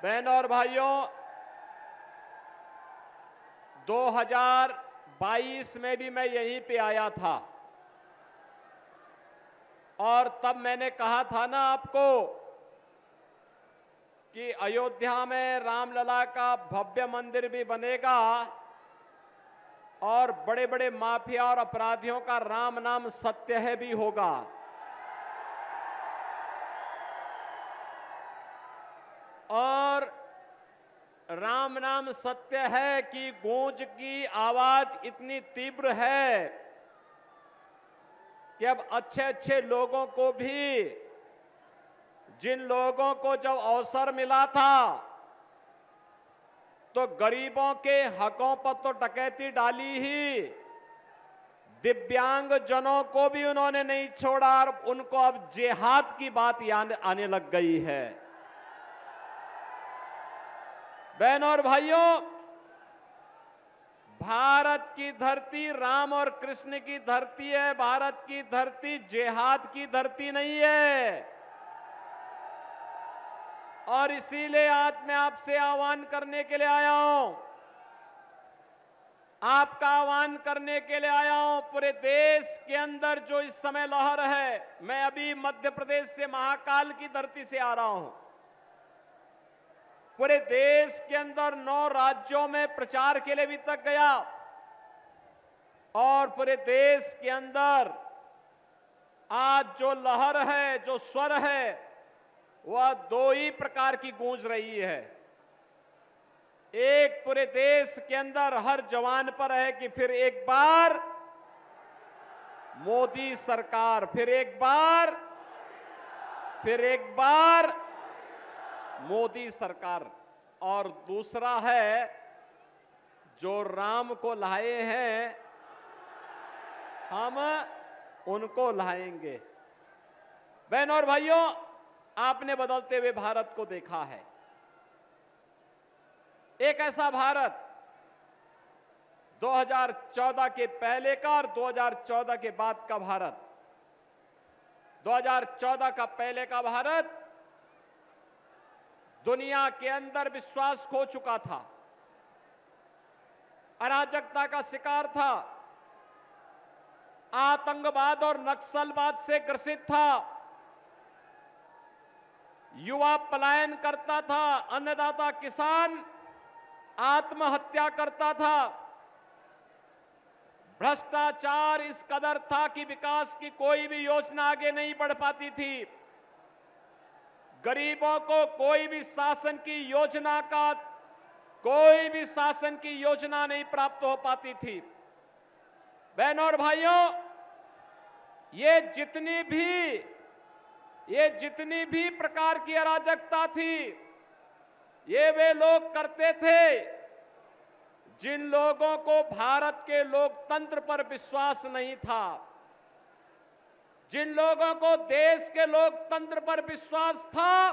बहनों और भाइयों, 2022 में भी मैं यहीं पे आया था और तब मैंने कहा था ना आपको कि अयोध्या में रामलला का भव्य मंदिर भी बनेगा और बड़े बड़े माफिया और अपराधियों का राम नाम सत्य है भी होगा। और राम नाम सत्य है कि गूंज की आवाज इतनी तीव्र है कि अब अच्छे अच्छे लोगों को भी, जिन लोगों को जब अवसर मिला था तो गरीबों के हकों पर तो डकैती डाली ही, दिव्यांग जनों को भी उन्होंने नहीं छोड़ा और उनको अब जिहाद की बात आने लग गई है। बहनों और भाइयों, भारत की धरती राम और कृष्ण की धरती है। भारत की धरती जिहाद की धरती नहीं है। और इसीलिए आज मैं आपसे आह्वान करने के लिए आया हूं, आपका आह्वान करने के लिए आया हूं। पूरे देश के अंदर जो इस समय लहर है, मैं अभी मध्य प्रदेश से महाकाल की धरती से आ रहा हूं। पूरे देश के अंदर 9 राज्यों में प्रचार के लिए भी तक गया और पूरे देश के अंदर आज जो लहर है, जो स्वर है, वह 2 ही प्रकार की गूंज रही है। एक पूरे देश के अंदर हर जवान पर है कि फिर एक बार मोदी सरकार, फिर एक बार मोदी सरकार। और दूसरा है जो राम को लाए हैं हम उनको लाएंगे। बहनों और भाइयों, आपने बदलते हुए भारत को देखा है। एक ऐसा भारत 2014 के पहले का और 2014 के बाद का भारत। 2014 का पहले का भारत दुनिया के अंदर विश्वास खो चुका था, अराजकता का शिकार था, आतंकवाद और नक्सलवाद से ग्रसित था, युवा पलायन करता था, अन्नदाता किसान आत्महत्या करता था, भ्रष्टाचार इस कदर था कि विकास की कोई भी योजना आगे नहीं बढ़ पाती थी, गरीबों को कोई भी शासन की योजना नहीं प्राप्त हो पाती थी। बहनों और भाइयों, ये जितनी भी प्रकार की अराजकता थी, ये वे लोग करते थे जिन लोगों को भारत के लोकतंत्र पर विश्वास नहीं था, जिन लोगों को देश के लोकतंत्र पर विश्वास था।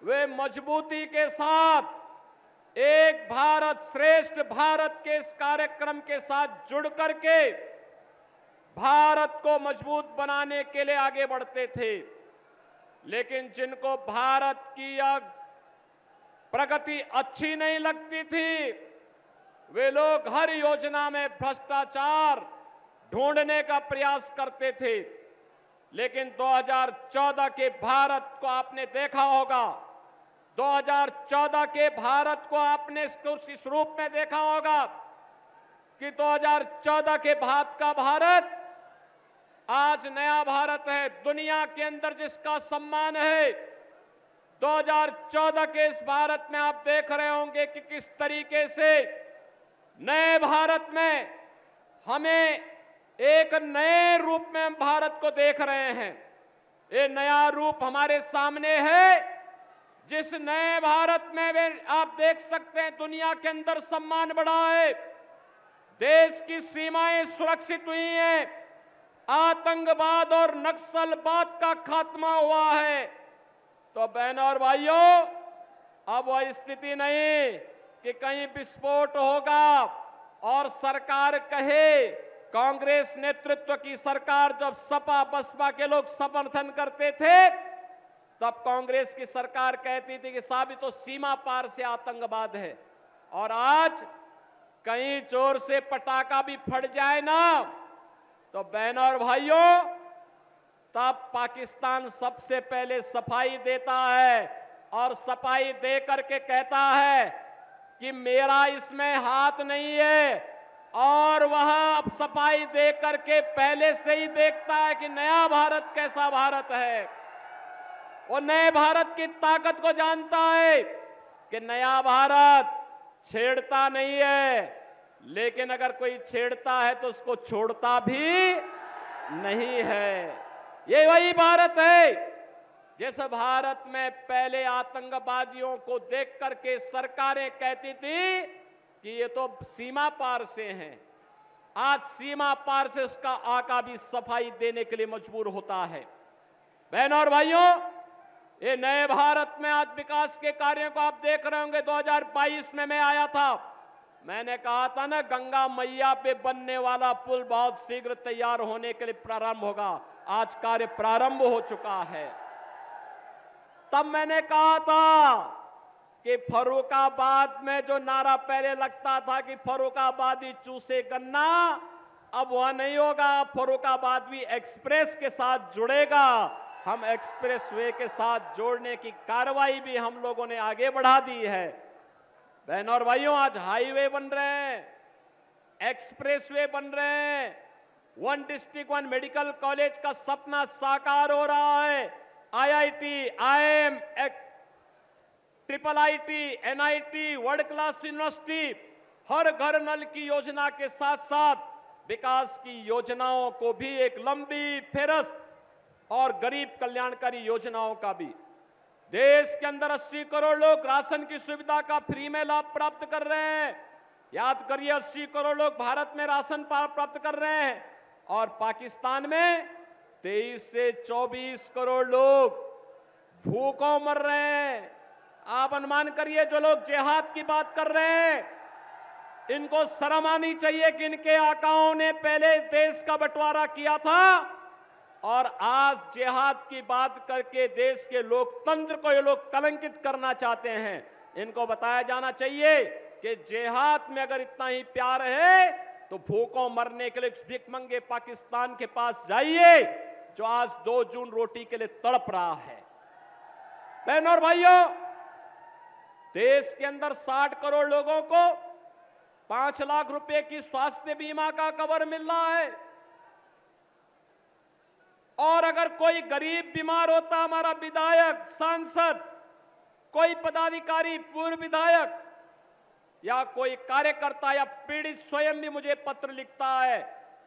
वे मजबूती के साथ एक भारत श्रेष्ठ भारत के इस कार्यक्रम के साथ जुड़ करके भारत को मजबूत बनाने के लिए आगे बढ़ते थे। लेकिन जिनको भारत की यह प्रगति अच्छी नहीं लगती थी, वे लोग हर योजना में भ्रष्टाचार ढूंढने का प्रयास करते थे। लेकिन 2014 के भारत को आपने देखा होगा, 2014 के भारत को आपने इस रूप में देखा होगा कि 2014 के बाद का भारत आज नया भारत है, दुनिया के अंदर जिसका सम्मान है। 2014 के इस भारत में आप देख रहे होंगे कि किस तरीके से नए भारत में हमें एक नए रूप में हम भारत को देख रहे हैं। ये नया रूप हमारे सामने है, जिस नए भारत में आप देख सकते हैं दुनिया के अंदर सम्मान बढ़ा है, देश की सीमाएं सुरक्षित हुई हैं, आतंकवाद और नक्सलवाद का खात्मा हुआ है। तो बहनों और भाइयों, अब वह स्थिति नहीं कि कहीं विस्फोट होगा और सरकार कहे, कांग्रेस नेतृत्व की सरकार जब सपा बसपा के लोग समर्थन करते थे तब कांग्रेस की सरकार कहती थी कि साहब ये तो सीमा पार से आतंकवाद है। और आज कहीं जोर से पटाखा भी फट जाए ना तो बहनों और भाइयों, तब पाकिस्तान सबसे पहले सफाई देता है और सफाई दे करके कहता है कि मेरा इसमें हाथ नहीं है। और वह अब सफाई दे करके पहले से ही देखता है कि नया भारत कैसा भारत है। वो नए भारत की ताकत को जानता है कि नया भारत छेड़ता नहीं है, लेकिन अगर कोई छेड़ता है तो उसको छोड़ता भी नहीं है। ये वही भारत है जिस भारत में पहले आतंकवादियों को देख करके सरकारें कहती थी कि ये तो सीमा पार से हैं। आज सीमा पार से उसका आका भी सफाई देने के लिए मजबूर होता है। बहनों और भाइयों, ये नए भारत में आज विकास के कार्यों को आप देख रहे होंगे। 2022 में मैं आया था, मैंने कहा था ना गंगा मैया पे बनने वाला पुल बहुत शीघ्र तैयार होने के लिए प्रारंभ होगा। आज कार्य प्रारंभ हो चुका है। तब मैंने कहा था कि फर्रुखाबाद में जो नारा पहले लगता था कि फर्रुखाबादी चूसे गन्ना, अब वह नहीं होगा। फर्रुखाबाद भी एक्सप्रेस के साथ जुड़ेगा। हम एक्सप्रेस वे के साथ जोड़ने की कार्रवाई भी हम लोगों ने आगे बढ़ा दी है। बहनों और भाइयों, आज हाईवे बन रहे हैं, एक्सप्रेस वे बन रहे हैं, 1 डिस्ट्रिक्ट 1 मेडिकल कॉलेज का सपना साकार हो रहा है। IIT, IIM, IIT, NIT, world class university, हर घर नल की योजना के साथ साथ विकास की योजनाओं को भी एक लंबी फेहरिस्त और गरीब कल्याणकारी योजनाओं का भी। देश के अंदर 80 करोड़ लोग राशन की सुविधा का फ्री में लाभ प्राप्त कर रहे हैं। याद करिए, 80 करोड़ लोग भारत में राशन प्राप्त कर रहे हैं और पाकिस्तान में 23 से 24 करोड़ लोग भूखों मर रहे हैं। आप अनुमान करिए, जो लोग जिहाद की बात कर रहे हैं, इनको शर्म आनी चाहिए कि इनके आकाओं ने पहले देश का बंटवारा किया था और आज जिहाद की बात करके देश के लोकतंत्र को ये लोग कलंकित करना चाहते हैं। इनको बताया जाना चाहिए कि जिहाद में अगर इतना ही प्यार है तो भूखों मरने के लिए भिखमंगे पाकिस्तान के पास जाइए, जो आज 2 जून रोटी के लिए तड़प रहा है। बहनों और भाइयों, देश के अंदर 60 करोड़ लोगों को 5 लाख रुपए की स्वास्थ्य बीमा का कवर मिल रहा है। और अगर कोई गरीब बीमार होता, हमारा विधायक, सांसद, कोई पदाधिकारी, पूर्व विधायक या कोई कार्यकर्ता या पीड़ित स्वयं भी मुझे पत्र लिखता है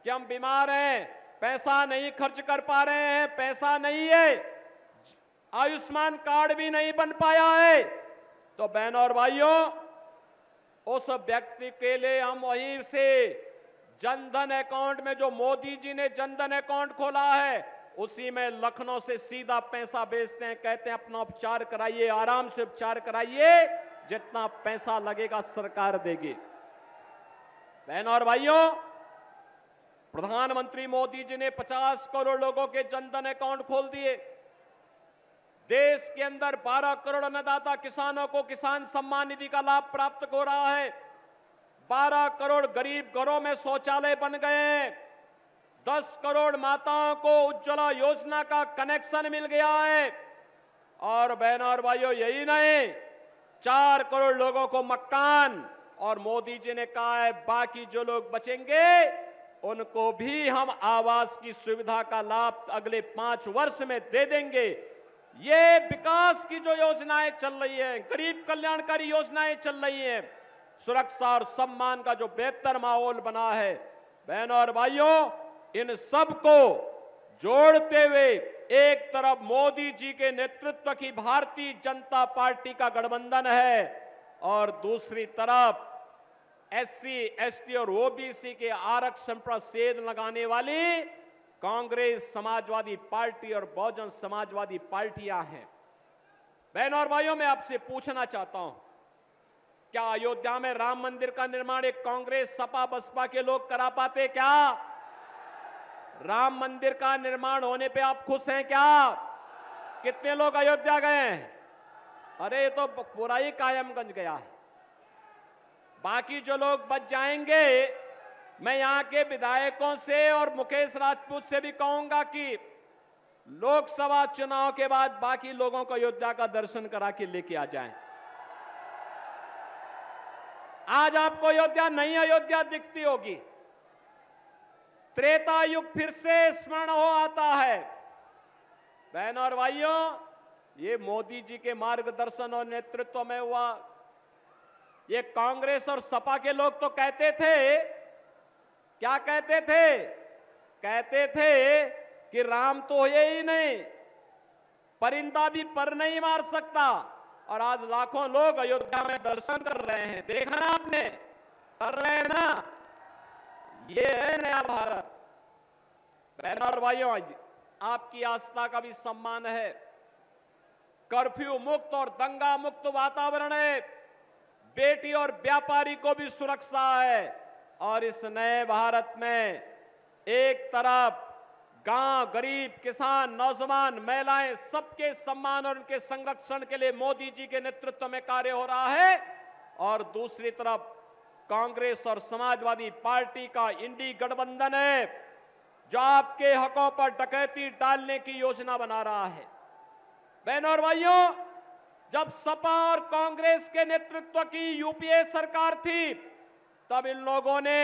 कि हम बीमार हैं, पैसा नहीं खर्च कर पा रहे हैं, पैसा नहीं है, आयुष्मान कार्ड भी नहीं बन पाया है, तो बहनों और भाइयों, उस व्यक्ति के लिए हम वहीं से जनधन अकाउंट में, जो मोदी जी ने जनधन अकाउंट खोला है, उसी में लखनऊ से सीधा पैसा भेजते हैं। कहते हैं अपना उपचार कराइए, आराम से उपचार कराइए, जितना पैसा लगेगा सरकार देगी। बहनों और भाइयों, प्रधानमंत्री मोदी जी ने 50 करोड़ लोगों के जनधन अकाउंट खोल दिए। देश के अंदर 12 करोड़ अन्नदाता किसानों को किसान सम्मान निधि का लाभ प्राप्त हो रहा है। 12 करोड़ गरीब घरों में शौचालय बन गए हैं। 10 करोड़ माताओं को उज्ज्वला योजना का कनेक्शन मिल गया है। और बहनों और भाइयों, यही नहीं, 4 करोड़ लोगों को मकान, और मोदी जी ने कहा है बाकी जो लोग बचेंगे उनको भी हम आवास की सुविधा का लाभ अगले 5 वर्ष में दे देंगे। ये विकास की जो योजनाएं चल रही हैं, गरीब कल्याणकारी योजनाएं चल रही हैं, सुरक्षा और सम्मान का जो बेहतर माहौल बना है, बहनों और भाइयों, इन सब को जोड़ते हुए एक तरफ मोदी जी के नेतृत्व की भारतीय जनता पार्टी का गठबंधन है और दूसरी तरफ SC, ST और OBC के आरक्षण पर सेध लगाने वाली कांग्रेस, समाजवादी पार्टी और बहुजन समाजवादी पार्टियां हैं। बहनों और भाइयों, मैं आपसे पूछना चाहता हूं, क्या अयोध्या में राम मंदिर का निर्माण एक कांग्रेस, सपा, बसपा के लोग करा पाते क्या? राम मंदिर का निर्माण होने पे आप खुश हैं क्या? कितने लोग अयोध्या गए हैं? अरे ये तो पूरा ही कायमगंज गया है। बाकी जो लोग बच जाएंगे, मैं यहां के विधायकों से और मुकेश राजपूत से भी कहूंगा कि लोकसभा चुनाव के बाद बाकी लोगों को अयोध्या का दर्शन करा के लेके आ जाएं। आज आपको अयोध्या नई अयोध्या दिखती होगी। त्रेता युग फिर से स्मरण हो आता है। बहनों और भाइयों, ये मोदी जी के मार्गदर्शन और नेतृत्व में हुआ। ये कांग्रेस और सपा के लोग तो कहते थे, क्या कहते थे? कहते थे कि राम तो है ही नहीं, परिंदा भी पर नहीं मार सकता। और आज लाखों लोग अयोध्या में दर्शन कर रहे हैं। देखा ना आपने? कर रहे हैं ना? ये है नया भारत। बहनों और भाइयों, आपकी आस्था का भी सम्मान है। कर्फ्यू मुक्त और दंगा मुक्त वातावरण है। बेटी और व्यापारी को भी सुरक्षा है। और इस नए भारत में एक तरफ गांव, गरीब, किसान, नौजवान, महिलाएं, सबके सम्मान और उनके संरक्षण के लिए मोदी जी के नेतृत्व में कार्य हो रहा है। और दूसरी तरफ कांग्रेस और समाजवादी पार्टी का इंडी गठबंधन है, जो आपके हकों पर डकैती डालने की योजना बना रहा है। बहनों और भाइयों, जब सपा और कांग्रेस के नेतृत्व की यूपीए सरकार थी, तब इन लोगों ने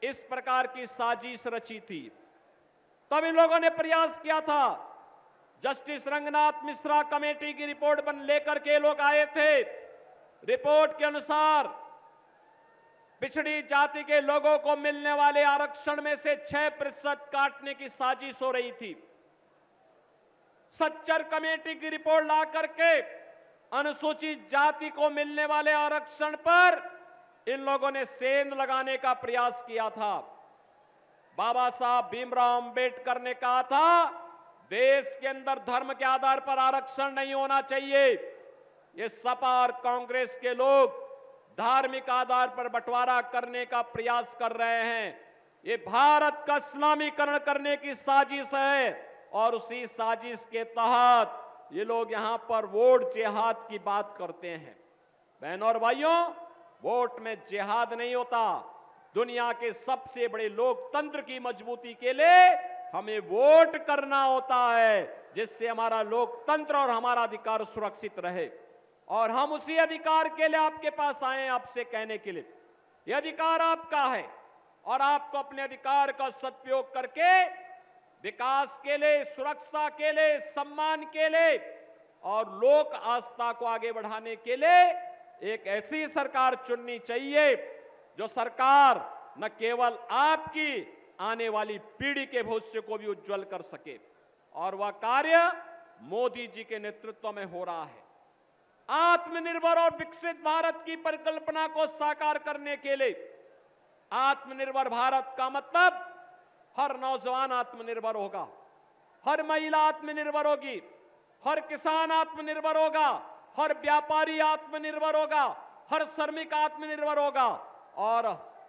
इस प्रकार की साजिश रची थी। तब इन लोगों ने प्रयास किया था। जस्टिस रंगनाथ मिश्रा कमेटी की रिपोर्ट बन लेकर के लोग आए थे। रिपोर्ट के अनुसार पिछड़ी जाति के लोगों को मिलने वाले आरक्षण में से 6% काटने की साजिश हो रही थी। सच्चर कमेटी की रिपोर्ट ला करके अनुसूचित जाति को मिलने वाले आरक्षण पर इन लोगों ने सेंध लगाने का प्रयास किया था। बाबा साहब भीमराव अंबेडकर ने कहा था, देश के अंदर धर्म के आधार पर आरक्षण नहीं होना चाहिए। ये सपा और कांग्रेस के लोग धार्मिक आधार पर बंटवारा करने का प्रयास कर रहे हैं। ये भारत का इस्लामीकरण करने की साजिश है। और उसी साजिश के तहत ये लोग यहां पर वोट जिहाद की बात करते हैं। बहनों और भाइयों, वोट में जिहाद नहीं होता। दुनिया के सबसे बड़े लोकतंत्र की मजबूती के लिए हमें वोट करना होता है, जिससे हमारा लोकतंत्र और हमारा अधिकार सुरक्षित रहे। और हम उसी अधिकार के लिए आपके पास आए हैं, आपसे कहने के लिए यह अधिकार आपका है और आपको अपने अधिकार का सदुपयोग करके विकास के लिए, सुरक्षा के लिए, सम्मान के लिए और लोक आस्था को आगे बढ़ाने के लिए एक ऐसी सरकार चुननी चाहिए जो सरकार न केवल आपकी आने वाली पीढ़ी के भविष्य को भी उज्जवल कर सके। और वह कार्य मोदी जी के नेतृत्व में हो रहा है। आत्मनिर्भर और विकसित भारत की परिकल्पना को साकार करने के लिए आत्मनिर्भर भारत का मतलब हर नौजवान आत्मनिर्भर होगा, हर महिला आत्मनिर्भर होगी, हर किसान आत्मनिर्भर होगा, हर व्यापारी आत्मनिर्भर होगा, हर श्रमिक आत्मनिर्भर होगा। और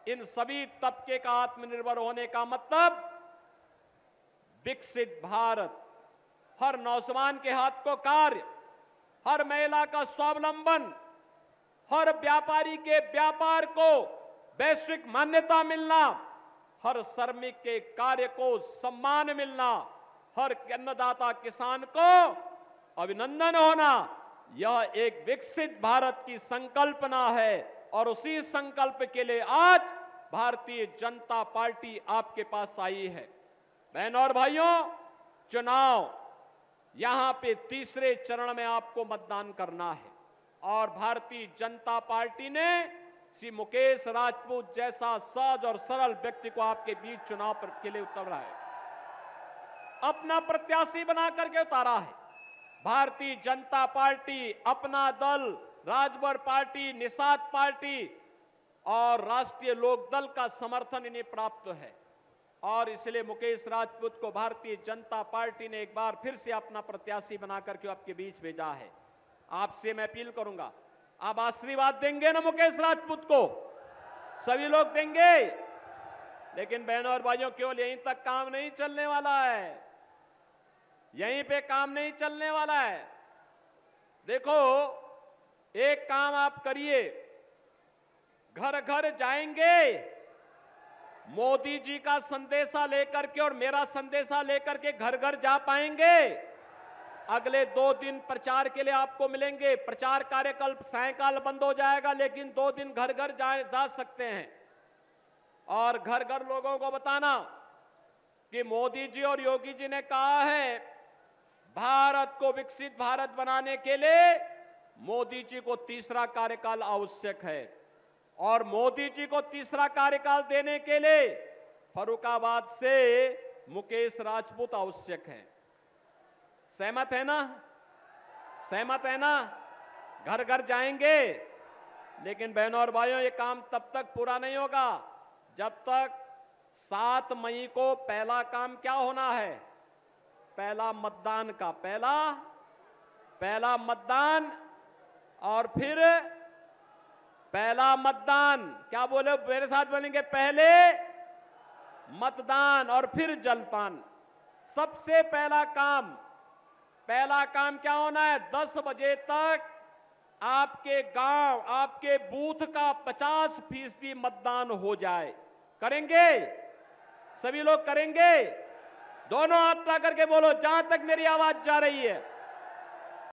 इन सभी तबके का आत्मनिर्भर होने का मतलब विकसित भारत, हर नौजवान के हाथ को कार्य, हर महिला का स्वावलंबन, हर व्यापारी के व्यापार को वैश्विक मान्यता मिलना, हर श्रमिक के कार्य को सम्मान मिलना, हर अन्नदाता किसान को अभिनंदन होना। यह एक विकसित भारत की संकल्पना है। और उसी संकल्प के लिए आज भारतीय जनता पार्टी आपके पास आई है। बहनों और भाइयों, चुनाव यहां पे तीसरे चरण में आपको मतदान करना है। और भारतीय जनता पार्टी ने श्री मुकेश राजपूत जैसा सहज और सरल व्यक्ति को आपके बीच चुनाव के लिए उतारा है, अपना प्रत्याशी बना करके उतारा है। भारतीय जनता पार्टी, अपना दल, राजभर पार्टी, निषाद पार्टी और राष्ट्रीय लोक दल का समर्थन इन्हें प्राप्त है। और इसलिए मुकेश राजपूत को भारतीय जनता पार्टी ने एक बार फिर से अपना प्रत्याशी बनाकर के आपके बीच भेजा है। आपसे मैं अपील करूंगा, आप आशीर्वाद देंगे ना मुकेश राजपूत को? सभी लोग देंगे। लेकिन बहनों और भाइयों, केवल यहीं तक काम नहीं चलने वाला है। यहीं पे काम नहीं चलने वाला है। देखो, एक काम आप करिए, घर घर जाएंगे, मोदी जी का संदेशा लेकर के और मेरा संदेशा लेकर के घर घर जा पाएंगे। अगले 2 दिन प्रचार के लिए आपको मिलेंगे। प्रचार कार्यकल्प सायंकाल बंद हो जाएगा, लेकिन 2 दिन घर घर जा सकते हैं और घर घर लोगों को बताना कि मोदी जी और योगी जी ने कहा है, भारत को विकसित भारत बनाने के लिए मोदी जी को तीसरा कार्यकाल आवश्यक है और मोदी जी को तीसरा कार्यकाल देने के लिए फर्रुखाबाद से मुकेश राजपूत आवश्यक है। सहमत है ना? सहमत है ना? घर घर जाएंगे, लेकिन बहनों और भाइयों, ये काम तब तक पूरा नहीं होगा जब तक 7 मई को पहला काम क्या होना है? पहला मतदान का पहला मतदान और फिर पहला मतदान, क्या बोले मेरे साथ बोलेंगे? पहले मतदान और फिर जलपान। सबसे पहला काम क्या होना है? 10 बजे तक आपके गांव, आपके बूथ का 50% मतदान हो जाए। करेंगे? सभी लोग करेंगे? दोनों हाथ उठा करके बोलो, जहां तक मेरी आवाज जा रही है।